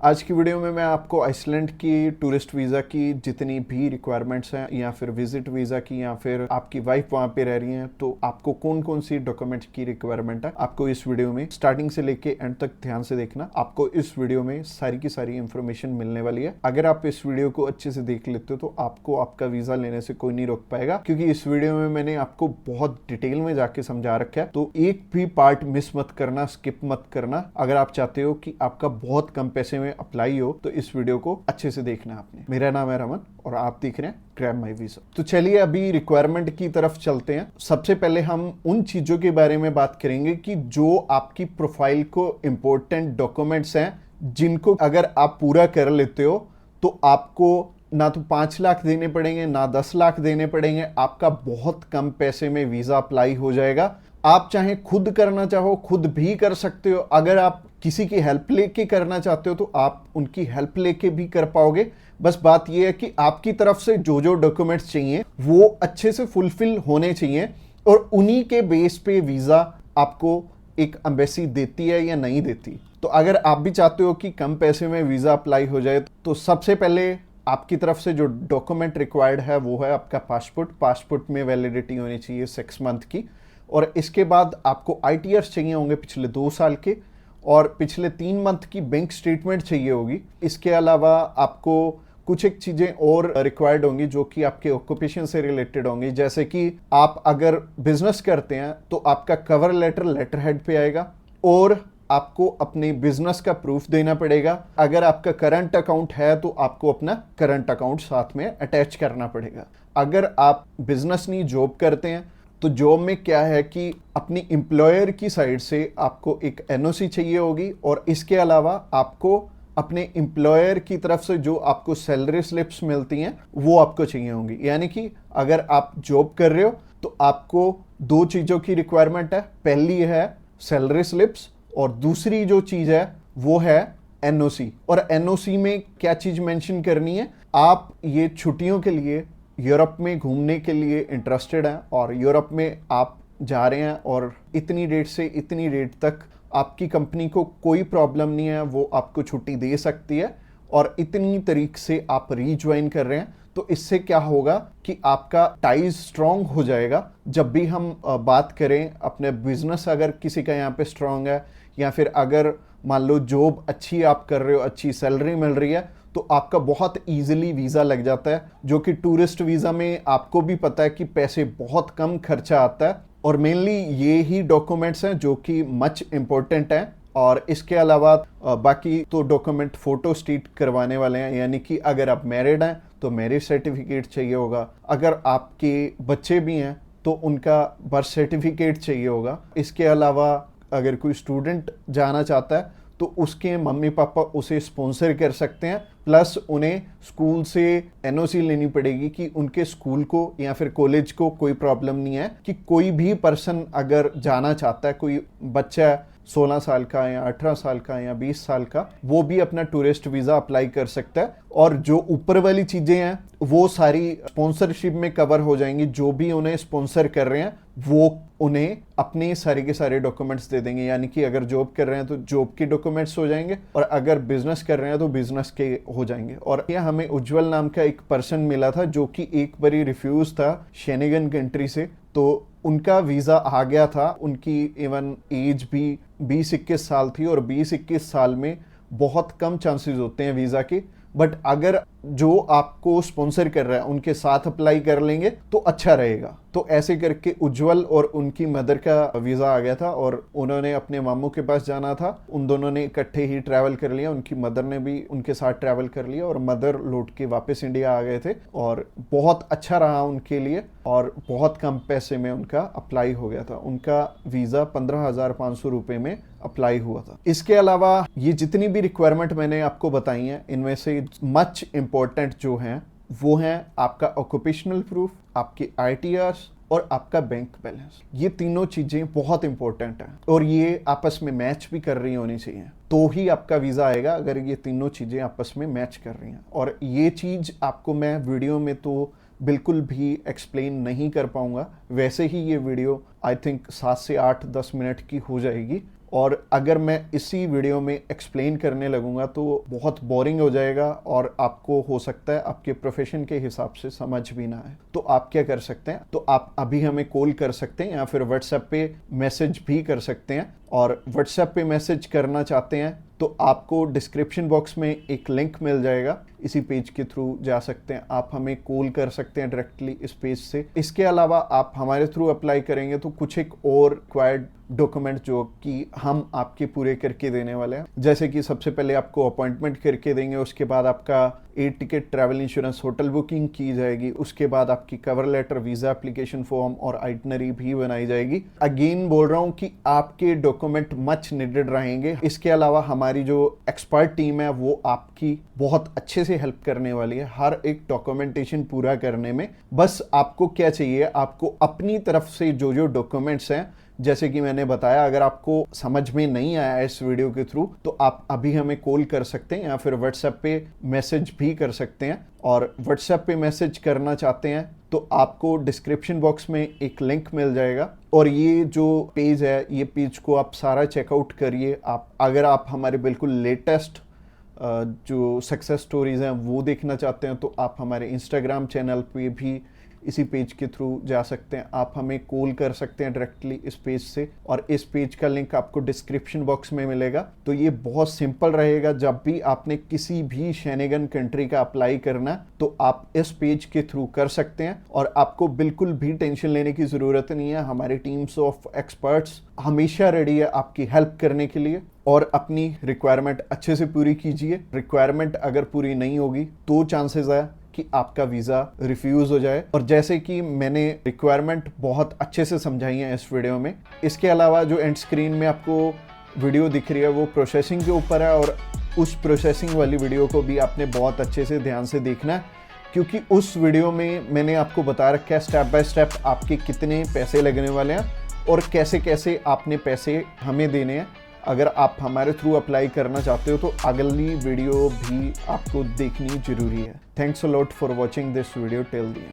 आज की वीडियो में मैं आपको आइसलैंड की टूरिस्ट वीज़ा की जितनी भी रिक्वायरमेंट्स हैं या फिर विजिट वीज़ा की या फिर आपकी वाइफ वहाँ पे रह रही हैं तो आपको कौन कौन सी डॉक्यूमेंट्स की रिक्वायरमेंट है, आपको इस वीडियो में स्टार्टिंग से लेके एंड तक ध्यान से देखना। आपको इस वीडियो में सारी की सारी इंफॉर्मेशन मिलने वाली है। अगर आप इस वीडियो को अच्छे से देख लेते हो तो आपको आपका वीज़ा लेने से कोई नहीं रोक पाएगा, क्योंकि इस वीडियो में मैंने आपको बहुत डिटेल में जाके समझा रखा है। तो एक भी पार्ट मिस मत करना, स्किप मत करना। अगर आप चाहते हो कि आपका बहुत कम पैसे में अप्लाई हो तो इस वीडियो को अच्छे से देखना आपने। मेरा नाम है रमन और आप देख रहे हैं ग्रैब माई वीजा। तो चलिए अभी रिक्वायरमेंट की तरफ चलते हैं। सबसे पहले हम उन चीजों के बारे में बात करेंगे कि जो आपकी प्रोफाइल को इंपॉर्टेंट डॉक्यूमेंट्स हैं, जिनको अगर आप पूरा कर लेते हो तो आपको ना तो 5 लाख देने पड़ेंगे ना 10 लाख देने पड़ेंगे। आपका बहुत कम पैसे में वीजा अप्लाई हो जाएगा। आप चाहे खुद करना चाहो खुद भी कर सकते हो। अगर आप किसी की हेल्प लेके करना चाहते हो तो आप उनकी हेल्प लेके भी कर पाओगे। बस बात यह है कि आपकी तरफ से जो जो डॉक्यूमेंट्स चाहिए वो अच्छे से फुलफिल होने चाहिए और उन्हीं के बेस पे वीजा आपको एक एम्बेसी देती है या नहीं देती। तो अगर आप भी चाहते हो कि कम पैसे में वीजा अप्लाई हो जाए तो सबसे पहले आपकी तरफ से जो डॉक्यूमेंट रिक्वायर्ड है वो है आपका पासपोर्ट। पासपोर्ट में वैलिडिटी होनी चाहिए 6 मंथ की। और इसके बाद आपको ITRs चाहिए होंगे पिछले 2 साल के और पिछले 3 मंथ की बैंक स्टेटमेंट चाहिए होगी। इसके अलावा आपको कुछ एक चीज़ें और रिक्वायर्ड होंगी जो कि आपके ऑक्यूपेशन से रिलेटेड होंगी। जैसे कि आप अगर बिजनेस करते हैं तो आपका कवर लेटर लेटर हेड पे आएगा और आपको अपने बिजनेस का प्रूफ देना पड़ेगा। अगर आपका करंट अकाउंट है तो आपको अपना करंट अकाउंट साथ में अटैच करना पड़ेगा। अगर आप बिजनेस नहीं जॉब करते हैं तो जॉब में क्या है कि अपनी एम्प्लॉयर की साइड से आपको एक NOC चाहिए होगी और इसके अलावा आपको अपने एम्प्लॉयर की तरफ से जो आपको सैलरी स्लिप्स मिलती हैं वो आपको चाहिए होंगी। यानी कि अगर आप जॉब कर रहे हो तो आपको 2 चीज़ों की रिक्वायरमेंट है। पहली है सैलरी स्लिप्स और दूसरी जो चीज़ है वो है NOC। और NOC में क्या चीज़ मेंशन करनी है, आप ये छुट्टियों के लिए यूरोप में घूमने के लिए इंटरेस्टेड हैं और यूरोप में आप जा रहे हैं और इतनी डेट से इतनी डेट तक आपकी कंपनी को कोई प्रॉब्लम नहीं है, वो आपको छुट्टी दे सकती है और इतनी तारीख से आप रीज्वाइन कर रहे हैं। तो इससे क्या होगा कि आपका टाइज स्ट्रांग हो जाएगा। जब भी हम बात करें अपने बिजनेस, अगर किसी का यहाँ पे स्ट्रांग है या फिर अगर मान लो जॉब अच्छी आप कर रहे हो, अच्छी सैलरी मिल रही है, तो आपका बहुत इजीली वीज़ा लग जाता है। जो कि टूरिस्ट वीज़ा में आपको भी पता है कि पैसे बहुत कम खर्चा आता है और मेनली ये ही डॉक्यूमेंट्स हैं जो कि मच इम्पोर्टेंट हैं। और इसके अलावा बाकी तो डॉक्यूमेंट फोटो स्टेट करवाने वाले हैं। यानी कि अगर आप मैरिड हैं तो मैरिज सर्टिफिकेट चाहिए होगा। अगर आपके बच्चे भी हैं तो उनका बर्थ सर्टिफिकेट चाहिए होगा। इसके अलावा अगर कोई स्टूडेंट जाना चाहता है तो उसके मम्मी पापा उसे स्पॉन्सर कर सकते हैं। प्लस उन्हें स्कूल से NOC लेनी पड़ेगी कि उनके स्कूल को या फिर कॉलेज को कोई प्रॉब्लम नहीं है कि कोई भी पर्सन अगर जाना चाहता है, कोई बच्चा 16 साल का या 18 साल का या 20 साल का, वो भी अपना टूरिस्ट वीज़ा अप्लाई कर सकता है। और जो ऊपर वाली चीज़ें हैं वो सारी स्पॉन्सरशिप में कवर हो जाएंगी। जो भी उन्हें स्पॉन्सर कर रहे हैं वो उन्हें अपने सारे के सारे डॉक्यूमेंट्स दे देंगे। यानी कि अगर जॉब कर रहे हैं तो जॉब के डॉक्यूमेंट्स हो जाएंगे और अगर बिजनेस कर रहे हैं तो बिजनेस के हो जाएंगे। और यह हमें उज्जवल नाम का एक पर्सन मिला था जो कि एक बारी रिफ्यूज था शेनेगन कंट्री से, तो उनका वीज़ा आ गया था। उनकी इवन एज भी 20-21 साल थी और 20-21 साल में बहुत कम चांसेस होते हैं वीज़ा के। बट अगर जो आपको स्पॉन्सर कर रहा है उनके साथ अप्लाई कर लेंगे तो अच्छा रहेगा। तो ऐसे करके उज्जवल और उनकी मदर का वीज़ा आ गया था और उन्होंने अपने मामू के पास जाना था। उन दोनों ने इकट्ठे ही ट्रैवल कर लिया। उनकी मदर ने भी उनके साथ ट्रैवल कर लिया और मदर लौट के वापस इंडिया आ गए थे और बहुत अच्छा रहा उनके लिए और बहुत कम पैसे में उनका अप्लाई हो गया था। उनका वीज़ा 15,500 रुपये में अप्लाई हुआ था। इसके अलावा ये जितनी भी रिक्वायरमेंट मैंने आपको बताई हैं इनमें से मच इम्पोर्टेंट जो हैं वो हैं आपका ऑक्यूपेशनल प्रूफ, आपके ITRs और आपका बैंक बैलेंस। ये तीनों चीजें बहुत इंपॉर्टेंट हैं और ये आपस में मैच भी कर रही होनी चाहिए तो ही आपका वीजा आएगा, अगर ये तीनों चीजें आपस में मैच कर रही हैं। और ये चीज आपको मैं वीडियो में तो बिल्कुल भी एक्सप्लेन नहीं कर पाऊंगा। वैसे ही ये वीडियो आई थिंक 7 से 8-10 मिनट की हो जाएगी और अगर मैं इसी वीडियो में एक्सप्लेन करने लगूंगा तो बहुत बोरिंग हो जाएगा और आपको हो सकता है आपके प्रोफेशन के हिसाब से समझ भी ना आए। तो आप क्या कर सकते हैं, तो आप अभी हमें कॉल कर सकते हैं या फिर व्हाट्सएप पे मैसेज भी कर सकते हैं। और व्हाट्सएप पे मैसेज करना चाहते हैं तो आपको डिस्क्रिप्शन बॉक्स में एक लिंक मिल जाएगा, इसी पेज के थ्रू जा सकते हैं। आप हमें कॉल कर सकते हैं डायरेक्टली इस पेज से। इसके अलावा आप हमारे थ्रू अप्लाई करेंगे तो कुछ एक और रिक्वायर्ड डॉक्यूमेंट जो कि हम आपके पूरे करके देने वाले हैं, जैसे कि सबसे पहले आपको अपॉइंटमेंट करके देंगे, उसके बाद आपका air ticket, travel insurance, hotel booking की जाएगी, उसके बाद आपकी cover letter, visa application form और आइटनरी भी बनाई जाएगी। अगेन बोल रहा हूँ कि आपके डॉक्यूमेंट मच नीडेड रहेंगे। इसके अलावा हमारी जो एक्सपर्ट टीम है वो आपकी बहुत अच्छे से हेल्प करने वाली है हर एक डॉक्यूमेंटेशन पूरा करने में। बस आपको क्या चाहिए, आपको अपनी तरफ से जो जो डॉक्यूमेंट्स हैं, जैसे कि मैंने बताया, अगर आपको समझ में नहीं आया इस वीडियो के थ्रू तो आप अभी हमें कॉल कर सकते हैं या फिर व्हाट्सएप पे मैसेज भी कर सकते हैं। और व्हाट्सएप पे मैसेज करना चाहते हैं तो आपको डिस्क्रिप्शन बॉक्स में एक लिंक मिल जाएगा और ये जो पेज है, ये पेज को आप सारा चेकआउट करिए। आप अगर आप हमारे बिल्कुल लेटेस्ट जो सक्सेस स्टोरीज हैं वो देखना चाहते हैं तो आप हमारे इंस्टाग्राम चैनल पे भी इसी पेज के थ्रू जा सकते हैं। आप हमें कॉल कर सकते हैं डायरेक्टली इस पेज से और इस पेज का लिंक आपको डिस्क्रिप्शन बॉक्स में मिलेगा। तो ये बहुत सिंपल रहेगा। जब भी आपने किसी भी शेनेगन कंट्री का अप्लाई करना तो आप इस पेज के थ्रू कर सकते हैं और आपको बिल्कुल भी टेंशन लेने की ज़रूरत नहीं है। हमारी टीम्स ऑफ एक्सपर्ट्स हमेशा रेडी है आपकी हेल्प करने के लिए। और अपनी रिक्वायरमेंट अच्छे से पूरी कीजिए। रिक्वायरमेंट अगर पूरी नहीं होगी तो चांसेस है कि आपका वीज़ा रिफ्यूज़ हो जाए। और जैसे कि मैंने रिक्वायरमेंट बहुत अच्छे से समझाई है इस वीडियो में। इसके अलावा जो एंड स्क्रीन में आपको वीडियो दिख रही है वो प्रोसेसिंग के ऊपर है और उस प्रोसेसिंग वाली वीडियो को भी आपने बहुत अच्छे से ध्यान से देखना है, क्योंकि उस वीडियो में मैंने आपको बता रखा है स्टेप बाय स्टेप आपके कितने पैसे लगने वाले हैं और कैसे कैसे आपने पैसे हमें देने हैं। अगर आप हमारे थ्रू अप्लाई करना चाहते हो तो अगली वीडियो भी आपको देखनी जरूरी है। Thanks a lot for watching this video till the end.